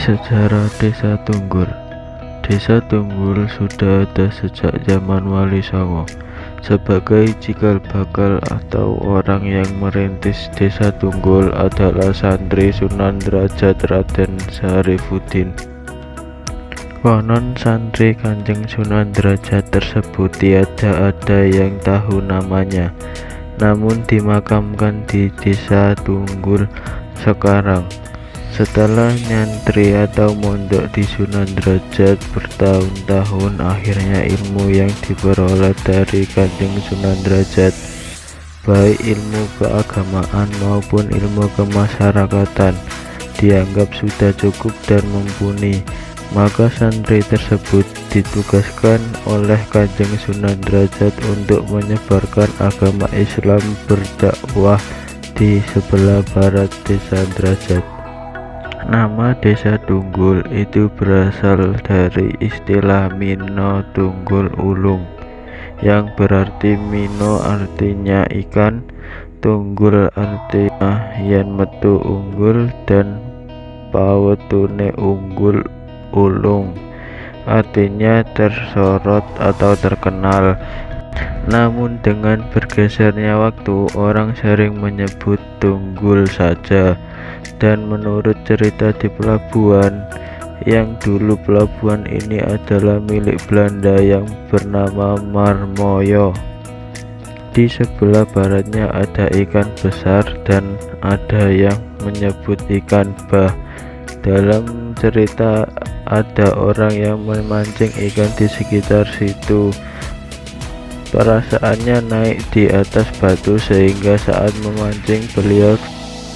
Sejarah Desa Tunggul. Desa Tunggul sudah ada sejak zaman Wali Songo. Sebagai cikal bakal atau orang yang merintis Desa Tunggul adalah santri Sunan Derajat Raden Syarifuddin. Konon santri Kanjeng Sunan Derajat tersebut tiada ada yang tahu namanya, namun dimakamkan di Desa Tunggul sekarang. Setelah nyantri atau mondok di Sunan Derajat bertahun-tahun, akhirnya ilmu yang diperoleh dari Kanjeng Sunan Derajat, baik ilmu keagamaan maupun ilmu kemasyarakatan, dianggap sudah cukup dan mumpuni. Maka santri tersebut ditugaskan oleh Kanjeng Sunan Derajat untuk menyebarkan agama Islam berdakwah di sebelah barat Desa Derajat. Nama Desa Tunggul itu berasal dari istilah Mino Tunggul Ulung, yang berarti Mino artinya ikan, Tunggul artinya yen metu unggul, dan pawetune unggul ulung artinya tersorot atau terkenal. Namun dengan bergesernya waktu, orang sering menyebut Tunggul saja. Dan menurut cerita di pelabuhan, yang dulu pelabuhan ini adalah milik Belanda yang bernama Marmoyo. Di sebelah baratnya ada ikan besar dan ada yang menyebut ikan bah. Dalam cerita ada orang yang memancing ikan di sekitar situ. Perasaannya naik di atas batu sehingga saat memancing beliau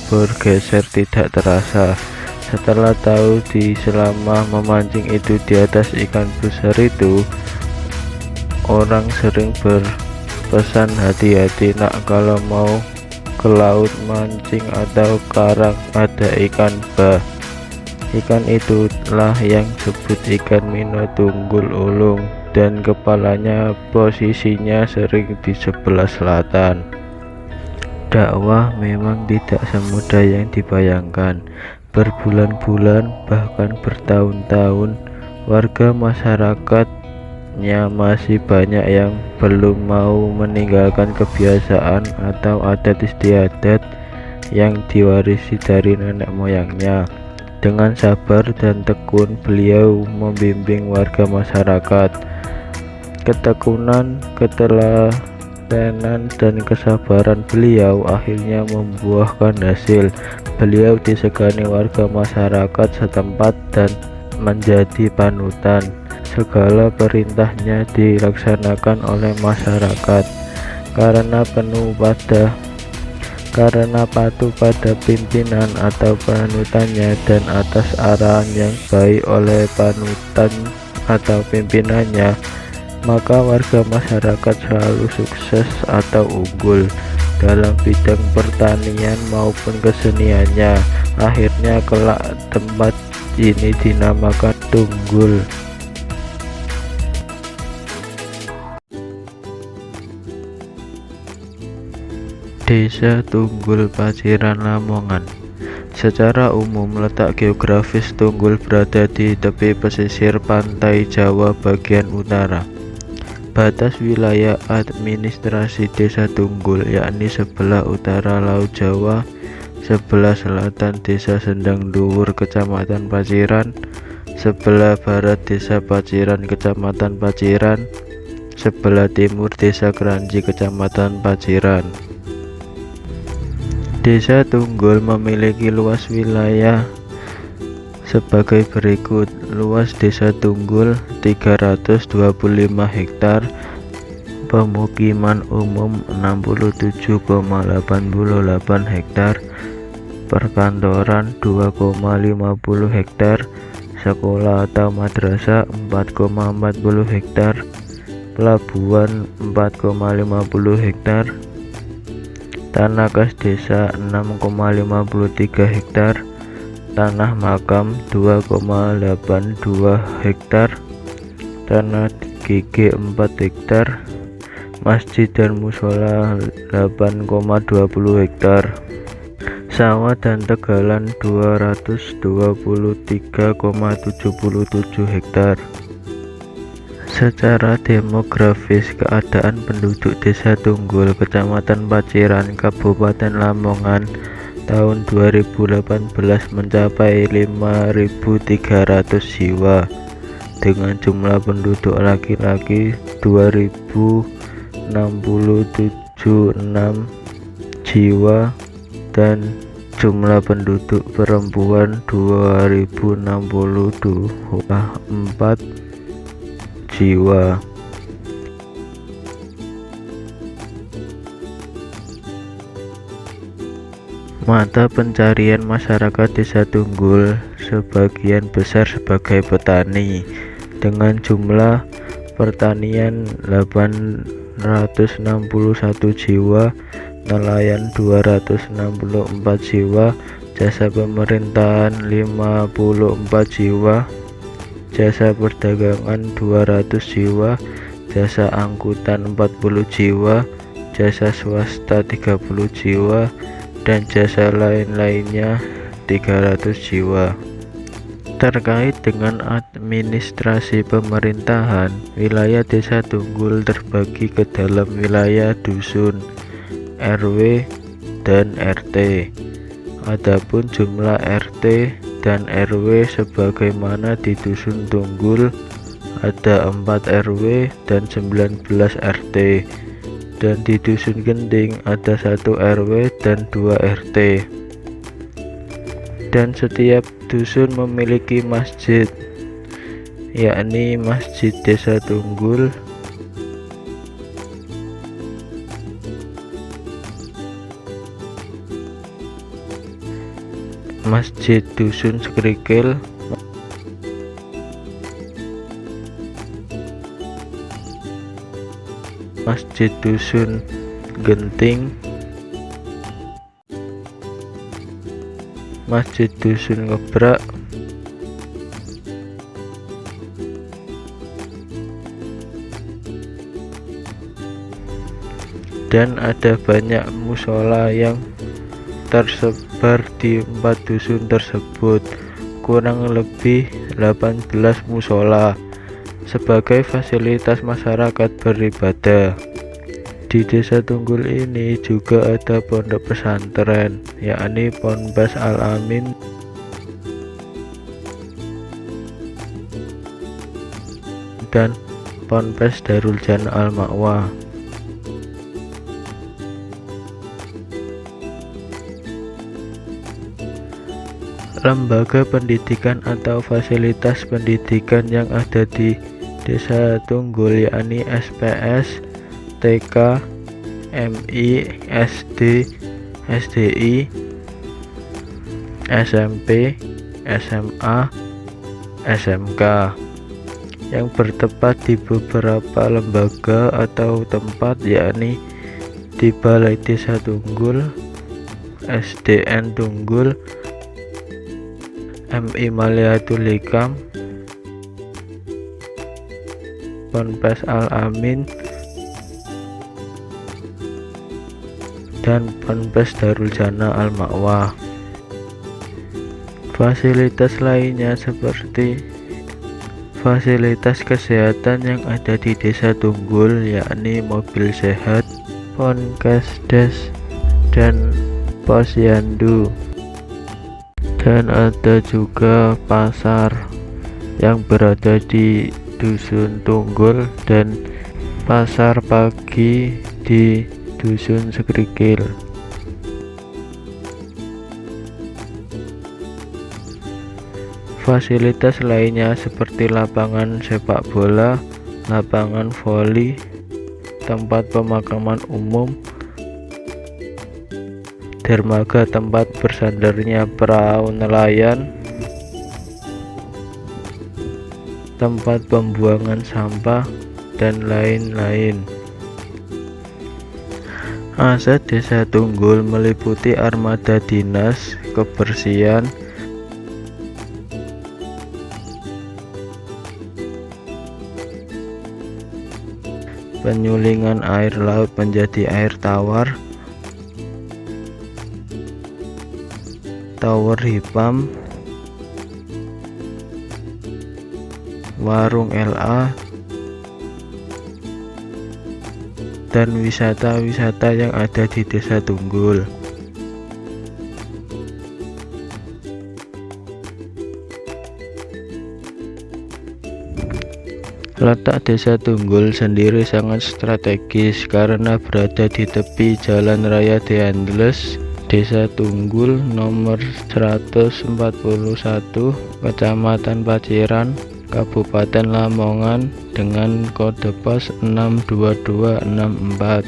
bergeser tidak terasa. Setelah tahu selama memancing itu di atas ikan besar itu, orang sering berpesan, hati-hati nak kalau mau ke laut mancing atau karang ada ikan bah. Ikan itulah yang disebut ikan Mino Tunggul Ulung, dan kepalanya posisinya sering di sebelah selatan. Dakwah memang tidak semudah yang dibayangkan. Berbulan-bulan bahkan bertahun-tahun, warga masyarakatnya masih banyak yang belum mau meninggalkan kebiasaan atau adat istiadat yang diwarisi dari nenek moyangnya. Dengan sabar dan tekun beliau membimbing warga masyarakat. Ketekunan, ketelatenan dan kesabaran beliau akhirnya membuahkan hasil. Beliau disegani warga masyarakat setempat dan menjadi panutan. Segala perintahnya dilaksanakan oleh masyarakat karena patuh pada pimpinan atau panutannya, dan atas arahan yang baik oleh panutan atau pimpinannya, maka warga masyarakat selalu sukses atau unggul dalam bidang pertanian maupun keseniannya. Akhirnya kelak tempat ini dinamakan Tunggul. Desa Tunggul Paciran Lamongan. Secara umum, letak geografis Tunggul berada di tepi pesisir pantai Jawa bagian utara. Batas wilayah administrasi Desa Tunggul yakni sebelah utara Laut Jawa, sebelah selatan Desa Sendang Dhuwur Kecamatan Paciran, sebelah barat Desa Paciran Kecamatan Paciran, sebelah timur Desa Kranji Kecamatan Paciran. Desa Tunggul memiliki luas wilayah sebagai berikut. Luas Desa Tunggul 325 hektar, pemukiman umum 67,88 hektar, perkantoran 2,50 hektar, sekolah atau madrasah 4,40 hektar, pelabuhan 4,50 hektar, tanah kas desa 6,53 hektar, tanah makam 2,82 hektar, tanah GG 4 hektar, masjid dan musola 8,20 hektar. sawah dan tegalan 223,77 hektar. Secara demografis, keadaan penduduk Desa Tunggul, Kecamatan Paciran, Kabupaten Lamongan tahun 2018 mencapai 5.300 jiwa dengan jumlah penduduk laki-laki 2.067,6 jiwa dan jumlah penduduk perempuan 2.062,4 jiwa. Mata pencarian masyarakat Desa Tunggul sebagian besar sebagai petani dengan jumlah pertanian 861 jiwa, nelayan 264 jiwa, jasa pemerintahan 54 jiwa, jasa perdagangan 200 jiwa, jasa angkutan 40 jiwa, jasa swasta 30 jiwa, dan jasa lain-lainnya 300 jiwa. Terkait dengan administrasi pemerintahan, wilayah Desa Tunggul terbagi ke dalam wilayah dusun, RW, dan RT. Adapun jumlah RT dan RW sebagaimana di Dusun Tunggul ada 4 RW dan 19 RT, dan di Dusun Genting ada 1 RW dan 2 RT. Dan setiap dusun memiliki masjid, yakni Masjid Desa Tunggul, Masjid Dusun Sekrikil, Masjid Dusun Genting, Masjid Dusun Ngebrak, dan ada banyak musola yang tersebar di 4 dusun tersebut, kurang lebih 18 musola sebagai fasilitas masyarakat beribadah. Di Desa Tunggul ini juga ada pondok pesantren, yakni Ponpes Al-Amin dan Ponpes Darul Jannah Al-Ma'wa. Lembaga pendidikan atau fasilitas pendidikan yang ada di Desa Tunggul yakni SPS, TK, MI, SD, SDI, SMP, SMA, SMK yang bertempat di beberapa lembaga atau tempat, yakni di Balai Desa Tunggul, SDN Tunggul, MI Maliatul Hikam, Ponpes Al-Amin, dan Ponpes Darul Jannah Al-Ma'wa. Fasilitas lainnya seperti fasilitas kesehatan yang ada di Desa Tunggul, yakni mobil sehat, Ponkesdes, dan posyandu. Dan ada juga pasar yang berada di Dusun Tunggul dan pasar pagi di Dusun Sekrikil. Fasilitas lainnya seperti lapangan sepak bola, lapangan voli, tempat pemakaman umum, dermaga tempat bersandarnya perahu nelayan, tempat pembuangan sampah, dan lain-lain. Aset Desa Tunggul meliputi armada dinas, kebersihan, penyulingan air laut menjadi air tawar, Tower Hipam, Warung LA, dan wisata-wisata yang ada di Desa Tunggul. Letak Desa Tunggul sendiri sangat strategis karena berada di tepi Jalan Raya De Angeles. Desa Tunggul nomor 141, Kecamatan Paciran, Kabupaten Lamongan dengan kode pos 62264,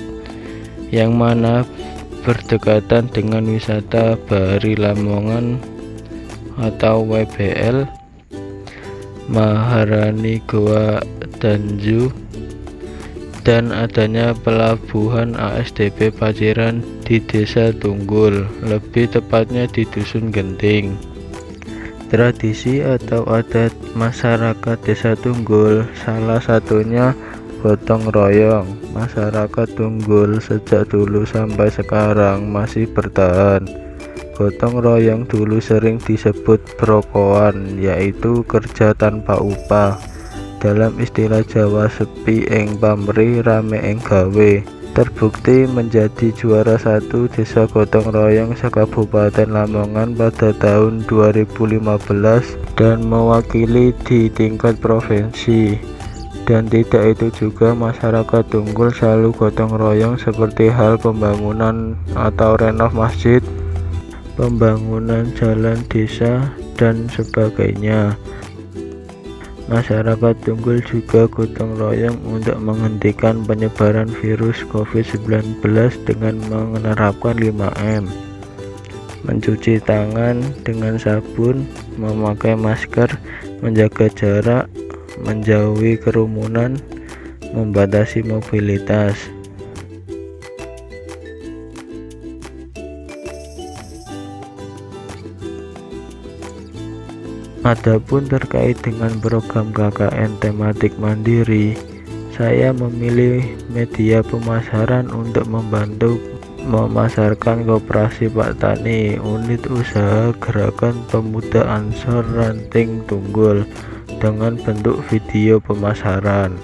yang mana berdekatan dengan wisata Bahari Lamongan atau WBL, Maharani Goa Danju, dan adanya pelabuhan ASDP Paciran di Desa Tunggul, lebih tepatnya di Dusun Genting. Tradisi atau adat masyarakat Desa Tunggul salah satunya gotong royong. Masyarakat Tunggul sejak dulu sampai sekarang masih bertahan. Gotong royong dulu sering disebut brokoan, yaitu kerja tanpa upah. Dalam istilah Jawa, sepi ing pamrih rame ing gawe. Terbukti menjadi juara 1 desa gotong royong se-Kabupaten Lamongan pada tahun 2015 dan mewakili di tingkat provinsi. Dan tidak itu juga, masyarakat Tunggul selalu gotong royong seperti hal pembangunan atau renov masjid, pembangunan jalan desa, dan sebagainya. Masyarakat Tunggul juga gotong royong untuk menghentikan penyebaran virus COVID-19 dengan menerapkan 5M, mencuci tangan dengan sabun, memakai masker, menjaga jarak, menjauhi kerumunan, membatasi mobilitas. Adapun terkait dengan program KKN tematik mandiri, saya memilih media pemasaran untuk membantu memasarkan Koperasi Pak Tani, unit usaha Gerakan Pemuda Ansor Ranting Tunggul, dengan bentuk video pemasaran.